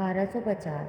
1250।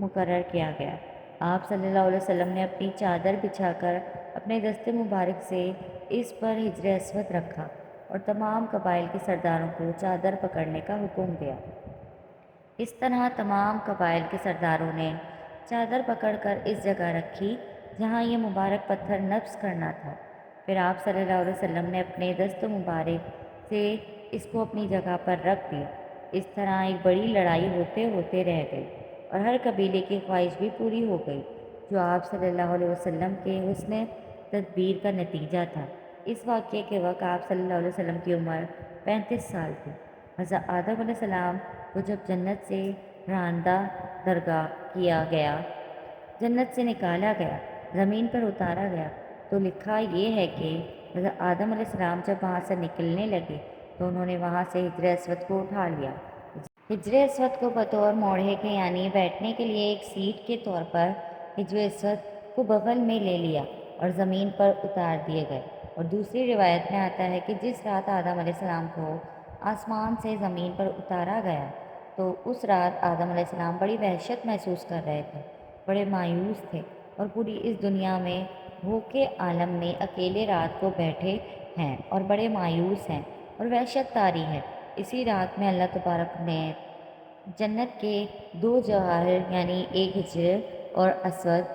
مقرر کیا گیا۔ آپ صلی اللہ علیہ وسلم نے اپنی چادر بچھا کر اپنے دست مبارک سے اس پر حجر اسود رکھا اور تمام قبائل کے سرداروں کو چادر پکڑنے کا حکم دیا۔ اس طرح تمام قبائل کے سرداروں نے چادر پکڑ کر اس جگہ رکھی جہاں یہ مبارک پتھر نصب کرنا تھا۔ پھر آپ صلی اللہ علیہ وسلم نے اپنے دست مبارک سے اس کو اپنی جگہ پر رکھ دیا۔ اس طرح ایک بڑی لڑائی ہوتے ہوتے رہ گئی اور ہر قبیلے کی خواہش بھی پوری ہو گئی، جو آپ صلی اللہ علیہ وسلم کے حسن تدبیر کا نتیجہ تھا۔ اس واقعے کے وقت آپ صلی اللہ علیہ وسلم کی عمر 35 سال تھی۔ حضرت آدم علیہ السلام کو جب جنت سے راندہ درگاہ کیا گیا، جنت سے نکالا گیا، زمین پر اتارا گیا، تو لکھا یہ ہے کہ حضرت آدم علیہ السلام جب وہاں سے نکلنے لگے تو انہوں نے وہاں سے حجر اسود کو اٹھا لیا۔ حجر اسود کو بطور موڑھے کے یعنی بیٹھنے کے لیے ایک سیٹ کے طور پر حجر اسود کو بغل میں لے لیا اور زمین پر اتار دیے گئے۔ اور دوسری روایت میں آتا ہے کہ جس رات آدم علیہ السلام کو آسمان سے زمین پر اتارا گیا تو اس رات آدم علیہ السلام بڑی وحشت محسوس کر رہے تھے، بڑے مایوس تھے اور پوری اس دنیا میں بھوک کے عالم میں اکیلے رات کو بیٹھے ہیں اور بڑے مایوس ہیں اور وحشت طاری ہے۔ اسی رات میں اللہ تبارک نے جنت کے دو جواہر یعنی ایک حجر اور اسود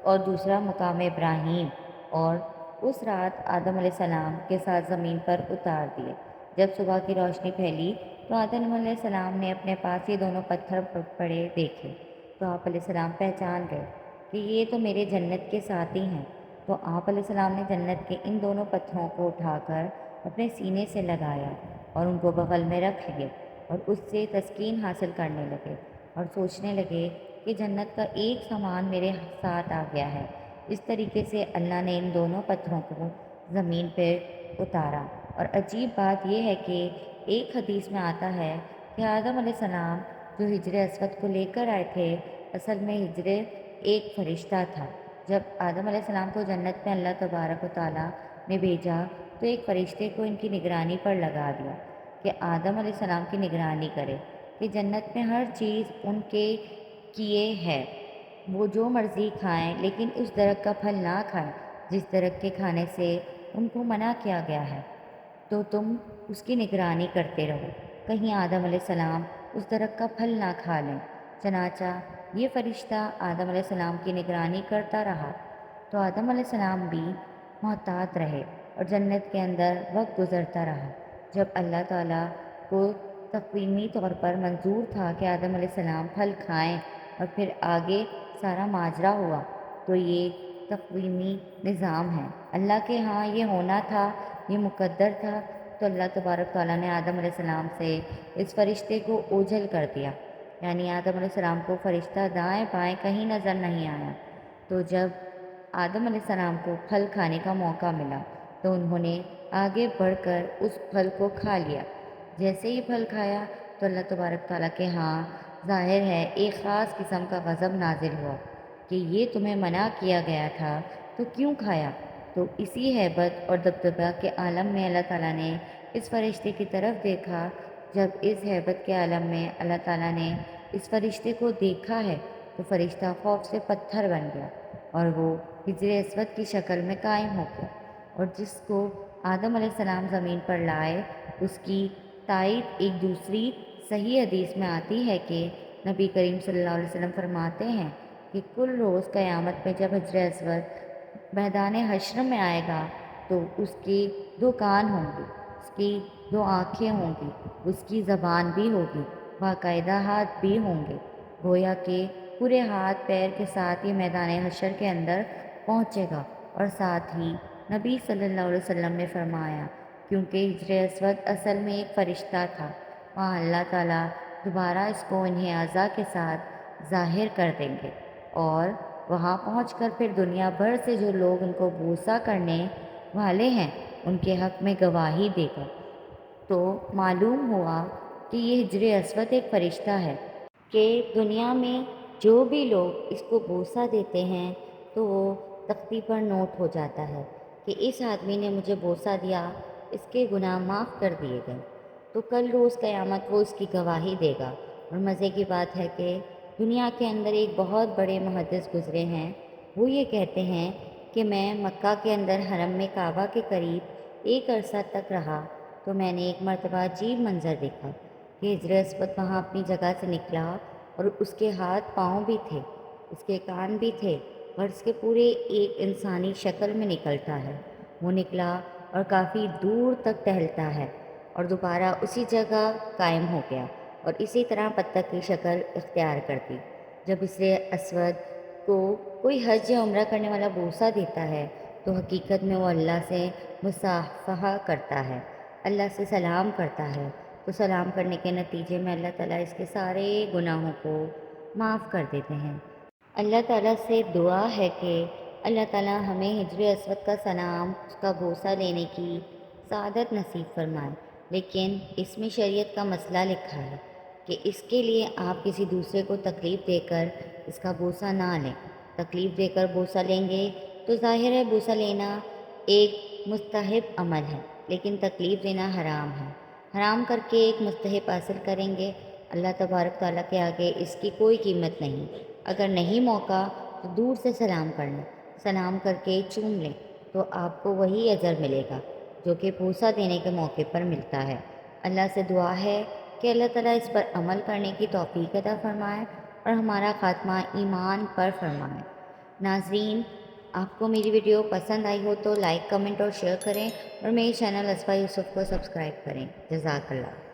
اور دوسرا مقام ابراہیم اور اس رات آدم علیہ السلام کے ساتھ زمین پر اتار دیے۔ جب صبح کی روشنی پھیلی تو آدم علیہ السلام نے اپنے پاس یہ دونوں پتھر پڑے دیکھے تو آپ علیہ السلام پہچان گئے کہ یہ تو میرے جنت کے ساتھی ہیں۔ تو آپ علیہ السلام نے جنت کے ان دونوں پتھروں کو اٹھا کر اپنے سینے سے لگایا اور ان کو بغل میں رکھ لیے اور اس سے تسکین حاصل کرنے لگے اور سوچنے لگے کہ جنت کا ایک سامان میرے ساتھ آ گیا ہے۔ اس طریقے سے اللہ نے ان دونوں پتھروں کو زمین پہ اتارا۔ اور عجیب بات یہ ہے کہ ایک حدیث میں آتا ہے کہ آدم علیہ السلام جو حجر اسود کو لے کر آئے تھے، اصل میں حجر ایک فرشتہ تھا۔ جب آدم علیہ السلام کو جنت میں اللہ تبارک و تعالیٰ نے بھیجا تو ایک فرشتے کو ان کی نگرانی پر لگا دیا کہ آدم علیہ السلام کی نگرانی کرے کہ جنت میں ہر چیز ان کے کیے ہے، وہ جو مرضی کھائیں لیکن اس درخت کا پھل نہ کھائیں جس درخت کے کھانے سے ان کو منع کیا گیا ہے، تو تم اس کی نگرانی کرتے رہو، کہیں آدم علیہ السلام اس درخت کا پھل نہ کھا لیں۔ چنانچہ یہ فرشتہ آدم علیہ السلام کی نگرانی کرتا رہا تو آدم علیہ السلام بھی محتاط رہے اور جنت کے اندر وقت گزرتا رہا۔ جب اللہ تعالیٰ کو تقویمی طور پر منظور تھا کہ آدم علیہ السلام پھل کھائیں اور پھر آگے سارا ماجرا ہوا، تو یہ تقویمی نظام ہے، اللہ کے ہاں یہ ہونا تھا، یہ مقدر تھا۔ تو اللہ تبارک تعالیٰ نے آدم علیہ السلام سے اس فرشتے کو اوجھل کر دیا، یعنی آدم علیہ السلام کو فرشتہ دائیں بائیں کہیں نظر نہیں آیا۔ تو جب آدم علیہ السلام کو پھل کھانے کا موقع ملا تو انہوں نے آگے بڑھ کر اس پھل کو کھا لیا۔ جیسے ہی پھل کھایا تو اللہ تبارک تعالیٰ کے ہاں ظاہر ہے ایک خاص قسم کا غضب نازل ہوا کہ یہ تمہیں منع کیا گیا تھا تو کیوں کھایا؟ تو اسی ہیبت اور دبدبہ کے عالم میں اللہ تعالیٰ نے اس فرشتے کی طرف دیکھا۔ جب اس ہیبت کے عالم میں اللہ تعالیٰ نے اس فرشتے کو دیکھا ہے تو فرشتہ خوف سے پتھر بن گیا اور وہ حجر اسود کی شکل میں قائم ہو گیا، اور جس کو آدم علیہ السلام زمین پر لائے اس کی تائید ایک دوسری صحیح حدیث میں آتی ہے کہ نبی کریم صلی اللہ علیہ وسلم فرماتے ہیں کہ کل روز قیامت میں جب حجر اسود میدان حشر میں آئے گا تو اس کے دو کان ہوں گے، اس کی دو آنکھیں ہوں گی، اس کی زبان بھی ہوگی، باقاعدہ ہاتھ بھی ہوں گے، گویا کہ پورے ہاتھ پیر کے ساتھ یہ میدان حشر کے اندر پہنچے گا۔ اور ساتھ ہی نبی صلی اللہ علیہ وسلم نے فرمایا کیونکہ حجر اسود اصل میں ایک فرشتہ تھا، وہاں اللہ تعالیٰ دوبارہ اس کو انہیں اعضاء کے ساتھ ظاہر کر دیں گے اور وہاں پہنچ کر پھر دنیا بھر سے جو لوگ ان کو بوسہ کرنے والے ہیں ان کے حق میں گواہی دے گا۔ تو معلوم ہوا کہ یہ حجر اسود ایک فرشتہ ہے کہ دنیا میں جو بھی لوگ اس کو بوسہ دیتے ہیں تو وہ تختی پر نوٹ ہو جاتا ہے کہ اس آدمی نے مجھے بوسہ دیا، اس کے گناہ معاف کر دیے گئے۔ تو کل روز قیامت وہ اس کی گواہی دے گا۔ اور مزے کی بات ہے کہ دنیا کے اندر ایک بہت بڑے محدث گزرے ہیں، وہ یہ کہتے ہیں کہ میں مکہ کے اندر حرم میں کعبہ کے قریب ایک عرصہ تک رہا تو میں نے ایک مرتبہ عجیب منظر دیکھا کہ حجر اسود وہاں اپنی جگہ سے نکلا اور اس کے ہاتھ پاؤں بھی تھے، اس کے کان بھی تھے اور اس کے پورے ایک انسانی شکل میں نکلتا ہے۔ وہ نکلا اور کافی دور تک ٹہلتا ہے اور دوبارہ اسی جگہ قائم ہو گیا اور اسی طرح بطخ کی شکل اختیار کر دی۔ جب حجر اسود کو کوئی حج یا عمرہ کرنے والا بوسہ دیتا ہے تو حقیقت میں وہ اللہ سے مصافحہ کرتا ہے، اللہ سے سلام کرتا ہے، تو سلام کرنے کے نتیجے میں اللہ تعالیٰ اس کے سارے گناہوں کو معاف کر دیتے ہیں۔ اللہ تعالیٰ سے دعا ہے کہ اللہ تعالیٰ ہمیں حجر اسود کا سلام، اس کا بوسہ لینے کی سعادت نصیب فرمائے، لیکن اس میں شریعت کا مسئلہ لکھا ہے کہ اس کے لیے آپ کسی دوسرے کو تکلیف دے کر اس کا بوسہ نہ لیں۔ تکلیف دے کر بوسہ لیں گے تو ظاہر ہے بوسہ لینا ایک مستحب عمل ہے، لیکن تکلیف دینا حرام ہے۔ حرام کر کے ایک مستحب حاصل کریں گے، اللہ تبارک تعالیٰ کے آگے اس کی کوئی قیمت نہیں۔ اگر نہیں موقع تو دور سے سلام کر لیں، سلام کر کے چوم لیں تو آپ کو وہی اجر ملے گا جو کہ بوسہ دینے کے موقع پر ملتا ہے۔ اللہ سے دعا ہے کہ اللہ تعالیٰ اس پر عمل کرنے کی توفیق عطا فرمائے اور ہمارا خاتمہ ایمان پر فرمائے۔ ناظرین، آپ کو میری ویڈیو پسند آئی ہو تو لائک، کمنٹ اور شیئر کریں اور میرے چینل اسفا یوسف کو سبسکرائب کریں۔ جزاک اللہ۔